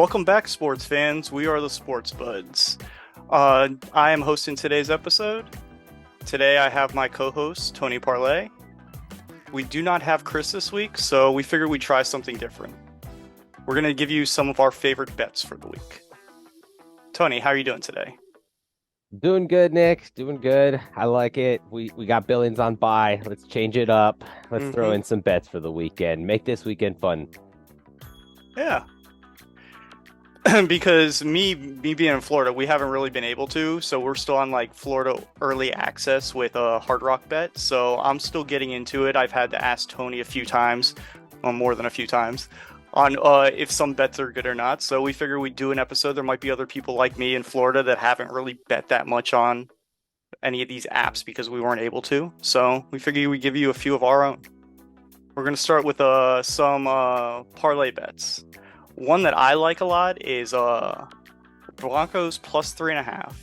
Welcome back, sports fans. We are the Sports Budz. I am hosting today's episode. Today I have my co-host, Tony Parlay. We do not have Chris this week, so we figured we'd try something different. We're going to give you some of our favorite bets for the week. Tony, how are you doing today? Doing good, Nick. Doing good. I like it. We got Billings on bye. Let's change it up. Let's throw in some bets for the weekend. Make this weekend fun. Yeah. Because me being in Florida, we haven't really been able to, so we're still on like Florida early access with a Hard Rock bet. So I'm still getting into it. I've had to ask Tony a few times, well, more than a few times, on if some bets are good or not. So we figure we'd do an episode. There might be other people like me in Florida that haven't really bet that much on any of these apps because we weren't able to. So we figure we'd give you a few of our own. We're going to start with some parlay bets. One that I like a lot is Broncos plus 3.5,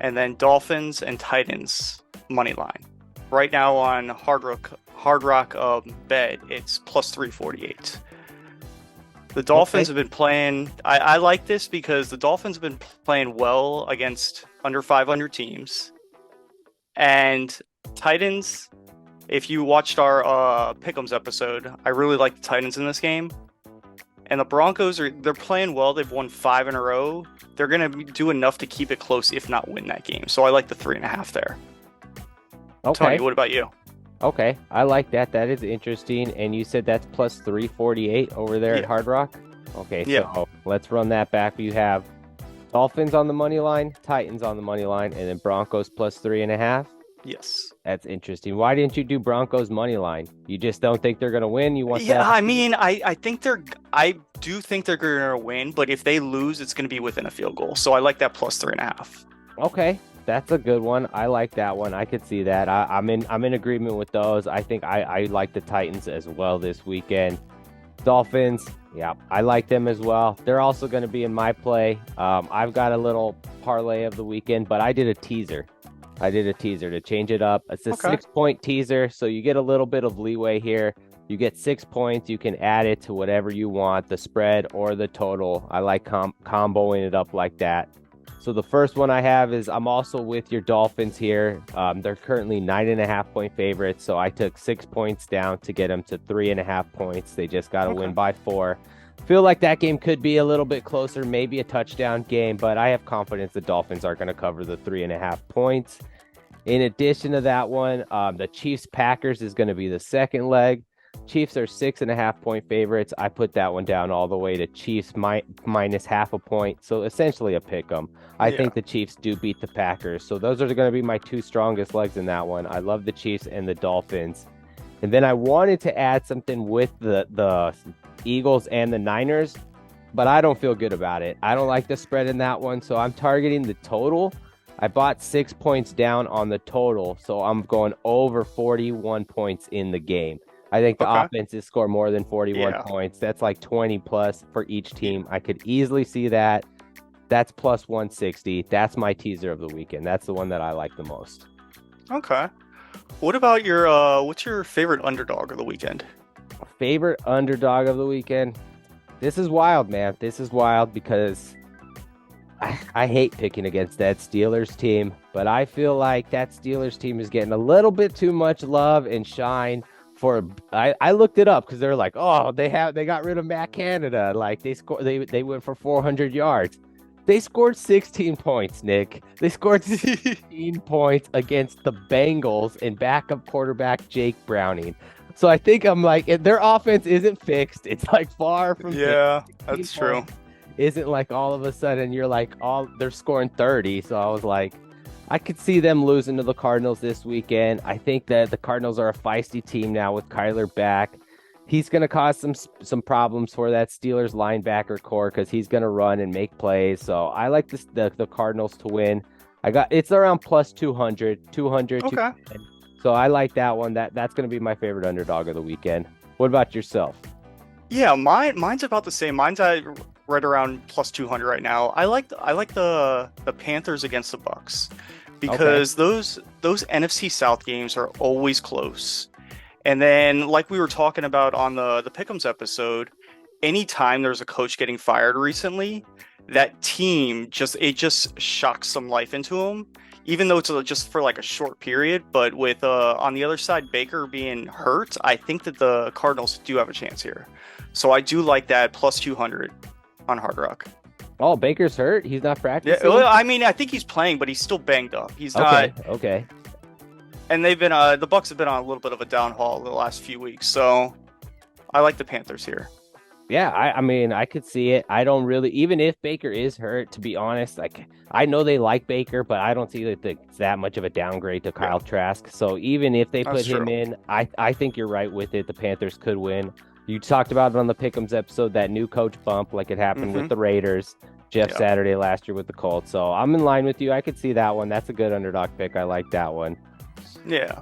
and then Dolphins and Titans money line. Right now on Hard Rock bet, it's plus 348. The Dolphins have been playing. I like this because the Dolphins have been playing well against under 500 teams, and Titans. If you watched our Pick'ems episode, I really like the Titans in this game. And the Broncos they're playing well. They've won 5 in a row. They're going to do enough to keep it close, if not win that game. So I like the 3.5 there. Okay. Tony, what about you? Okay. I like that. That is interesting. And you said that's plus 348 over there at Hard Rock? Okay. So let's run that back. You have Dolphins on the money line, Titans on the money line, and then Broncos plus 3.5. Yes. That's interesting. Why didn't you do Broncos money line? You just don't think they're going to win? You want that? I mean, I do think they're going to win, but if they lose, it's going to be within a field goal. So I like that plus 3.5. Okay. That's a good one. I like that one. I could see that. I'm in agreement with those. I think I like the Titans as well this weekend. Dolphins, yeah, I like them as well. They're also going to be in my play. I've got a little parlay of the weekend, but I did a teaser. To change it up. It's a 6-point teaser, so you get a little bit of leeway here. You get 6 points. You can add it to whatever you want, the spread or the total. I like comboing it up like that. So the first one I have is I'm also with your Dolphins here. They're currently 9.5-point favorites, so I took 6 points down to get them to 3.5 points. They just got to win by 4. Feel like that game could be a little bit closer, maybe a touchdown game, but I have confidence the Dolphins are going to cover the 3.5 points. In addition to that one, the Chiefs-Packers is going to be the second leg. Chiefs are 6.5-point favorites. I put that one down all the way to Chiefs minus half a point, so essentially a pick 'em. I think the Chiefs do beat the Packers, so those are going to be my two strongest legs in that one. I love the Chiefs and the Dolphins. And then I wanted to add something with the Eagles and the Niners, but I don't feel good about it. I don't like the spread in that one, so I'm targeting the total. I bought 6 points down on the total, so I'm going over 41 points in the game. I think the offenses score more than 41 points. That's like 20 plus for each team. I could easily see that. That's plus 160. That's my teaser of the weekend. That's the one that I like the most. Okay. What about your what's your favorite underdog of the weekend? Favorite underdog of the weekend? This is wild, man. This is wild because I hate picking against that Steelers team, but I feel like that Steelers team is getting a little bit too much love and shine. I looked it up because they're like, oh, they got rid of Matt Canada. Like they went for 400 yards. They scored 16 points, Nick. They scored 16 points against the Bengals and backup quarterback Jake Browning. So I think I'm like, their offense isn't fixed. It's like far from fixed. That's true. Isn't like all of a sudden you're like, they're scoring 30. So I was like, I could see them losing to the Cardinals this weekend. I think that the Cardinals are a feisty team now with Kyler back. He's going to cause some problems for that Steelers linebacker core because he's going to run and make plays. So I like the Cardinals to win. It's around plus 200. Okay. So I like that one. That's going to be my favorite underdog of the weekend. What about yourself? Yeah, mine's about the same. Mine's at right around plus 200 right now. I like the Panthers against the Bucks because those NFC South games are always close. And then, like we were talking about on the Pick'ems episode, anytime there's a coach getting fired recently, that team just shocks some life into them, even though it's just for like a short period. But with on the other side, Baker being hurt, I think that the Cardinals do have a chance here. So I do like that plus 200 on Hard Rock. Oh, Baker's hurt? He's not practicing? Yeah, well, I mean, I think he's playing, but he's still banged up. He's not. Okay. And they've been the Bucs have been on a little bit of a downhaul the last few weeks. So I like the Panthers here. Yeah, I mean, I could see it. I don't really, even if Baker is hurt, to be honest, like I know they like Baker, but I don't see that it's that much of a downgrade to Kyle Trask. So even if they put him in, I think you're right with it. The Panthers could win. You talked about it on the Pick'ems episode, that new coach bump, like it happened with the Raiders, Jeff Saturday last year with the Colts. So I'm in line with you. I could see that one. That's a good underdog pick. I like that one. Yeah.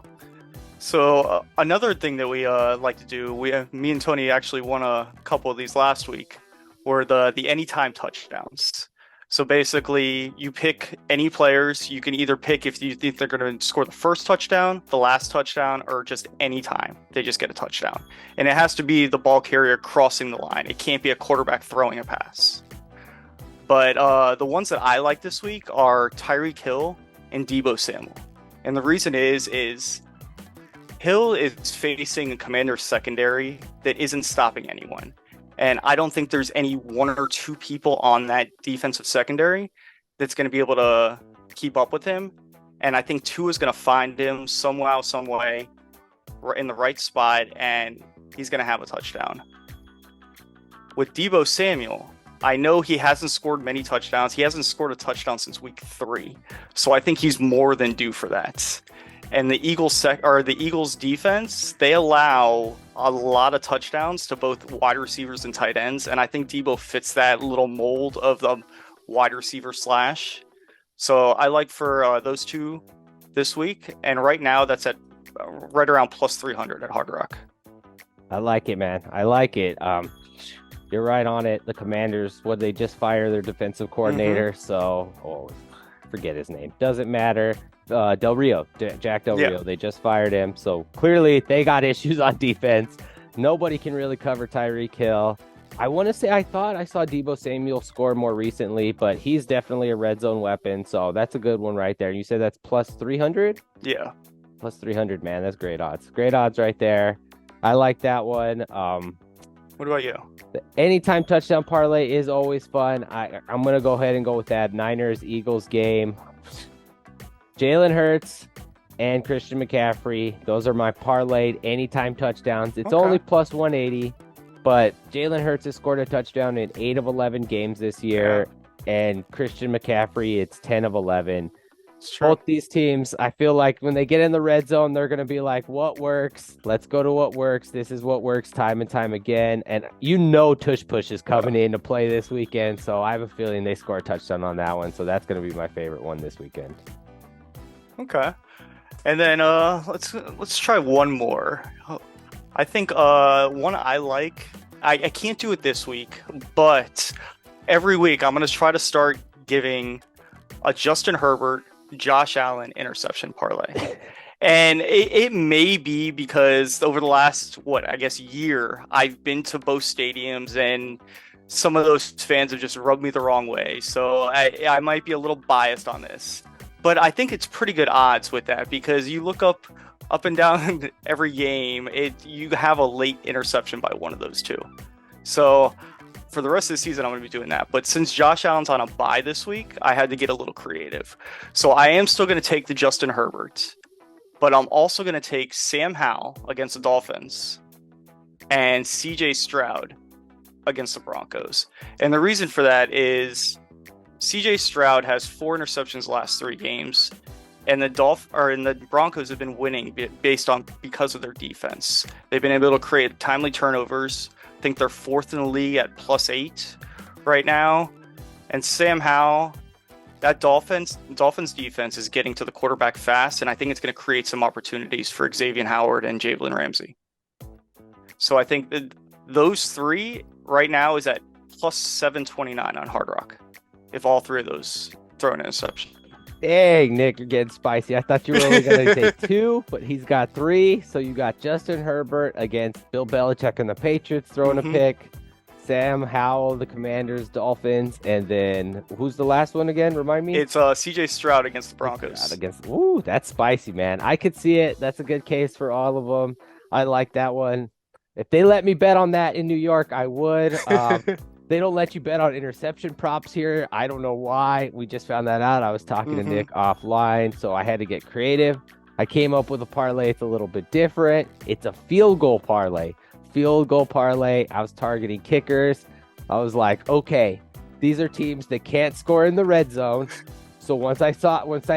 So another thing that we like to do, me and Tony actually won a couple of these last week, were the anytime touchdowns. So basically, you pick any players. You can either pick if you think they're going to score the first touchdown, the last touchdown, or just any time they just get a touchdown. And it has to be the ball carrier crossing the line. It can't be a quarterback throwing a pass. But the ones that I like this week are Tyreek Hill and Deebo Samuel. And the reason is Hill is facing a Commander's secondary that isn't stopping anyone. And I don't think there's any one or two people on that defensive secondary that's going to be able to keep up with him. And I think Tua is going to find him somehow, some way, in the right spot, and he's going to have a touchdown. With Deebo Samuel, I know he hasn't scored many touchdowns. He hasn't scored a touchdown since week 3. So I think he's more than due for that. And the Eagles defense, they allow a lot of touchdowns to both wide receivers and tight ends. And I think Deebo fits that little mold of the wide receiver slash. So I like for those two this week. And right now that's at right around plus 300 at Hard Rock. I like it, man. I like it. You're right on it. The Commanders, they just fire their defensive coordinator. So, forget his name. Doesn't matter. Del Rio, Jack Del Rio. They just fired him. So clearly they got issues on defense. Nobody can really cover Tyreek Hill. I want to say I thought I saw Deebo Samuel score more recently, but he's definitely a red zone weapon. So that's a good one right there. You said that's plus 300? Yeah. Plus 300, man. That's great odds. Great odds right there. I like that one. What about you? The anytime touchdown parlay is always fun. I'm going to go ahead and go with that Niners-Eagles game. Jalen Hurts and Christian McCaffrey. Those are my parlayed anytime touchdowns. It's only plus 180, but Jalen Hurts has scored a touchdown in 8 of 11 games this year, and Christian McCaffrey, it's 10 of 11. Both these teams, I feel like when they get in the red zone, they're going to be like, what works? Let's go to what works. This is what works time and time again. And Tush Push is coming in to play this weekend, so I have a feeling they score a touchdown on that one. So that's going to be my favorite one this weekend. Okay. And then let's try one more. I think one I like. I can't do it this week, but every week I'm going to try to start giving a Justin Herbert, Josh Allen interception parlay. And it may be because over the last, year, I've been to both stadiums and some of those fans have just rubbed me the wrong way. So I might be a little biased on this. But I think it's pretty good odds with that because you look up and down every game, you have a late interception by one of those two. So for the rest of the season, I'm going to be doing that. But since Josh Allen's on a bye this week, I had to get a little creative. So I am still going to take the Justin Herbert, but I'm also going to take Sam Howell against the Dolphins and CJ Stroud against the Broncos. And the reason for that is CJ Stroud has 4 interceptions the last 3 games, and the Broncos have been winning because of their defense. They've been able to create timely turnovers. I think they're 4th in the league at plus 8 right now. And Sam Howell, that Dolphins defense is getting to the quarterback fast, and I think it's going to create some opportunities for Xavier Howard and Jalen Ramsey. So I think that those 3 right now is at plus 729 on Hard Rock, if all 3 of those throw an interception. Dang, Nick, you're getting spicy. I thought you were only going to take 2, but he's got 3. So you got Justin Herbert against Bill Belichick and the Patriots throwing a pick. Sam Howell, the Commanders, Dolphins, and then who's the last one again? Remind me. It's CJ Stroud against the Broncos. Ooh, that's spicy, man. I could see it. That's a good case for all of them. I like that one. If they let me bet on that in New York, I would. They don't let you bet on interception props here. I don't know why. We just found that out. I was talking to Nick offline, so I had to get creative. I came up with a parlay. It's a little bit different. It's a field goal parlay. I was targeting kickers. I was like, okay, these are teams that can't score in the red zone. So once I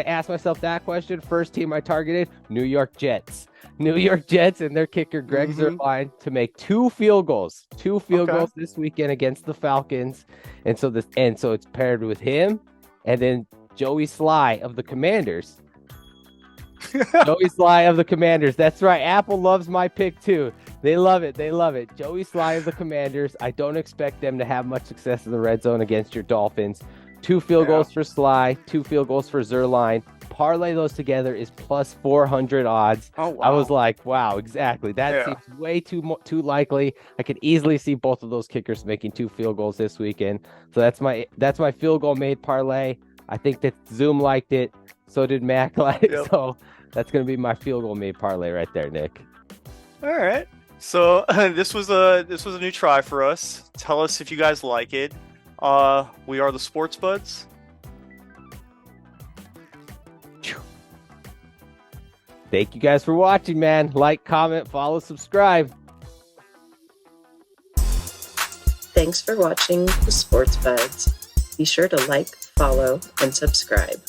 asked myself that question, first team I targeted, New York Jets and their kicker Greg Zuerlein to make two field goals this weekend against the Falcons. And so it's paired with him and then Joey Sly of the Commanders. That's right. Apple loves my pick too. They love it. Joey Sly of the Commanders. I don't expect them to have much success in the red zone against your Dolphins. 2 field goals for Sly, 2 field goals for Zuerlein. Parlay those together is plus 400 odds. Oh, wow. I was like, wow, exactly. That seems way too likely. I could easily see both of those kickers making 2 field goals this weekend. So that's my field goal made parlay. I think that Zoom liked it. So did Mac like it. So that's going to be my field goal made parlay right there, Nick. All right. So this was a new try for us. Tell us if you guys like it. We are the Sports Budz. Thank you guys for watching, man. Like, comment, follow, subscribe. Thanks for watching the Sports Budz. Be sure to like, follow, and subscribe.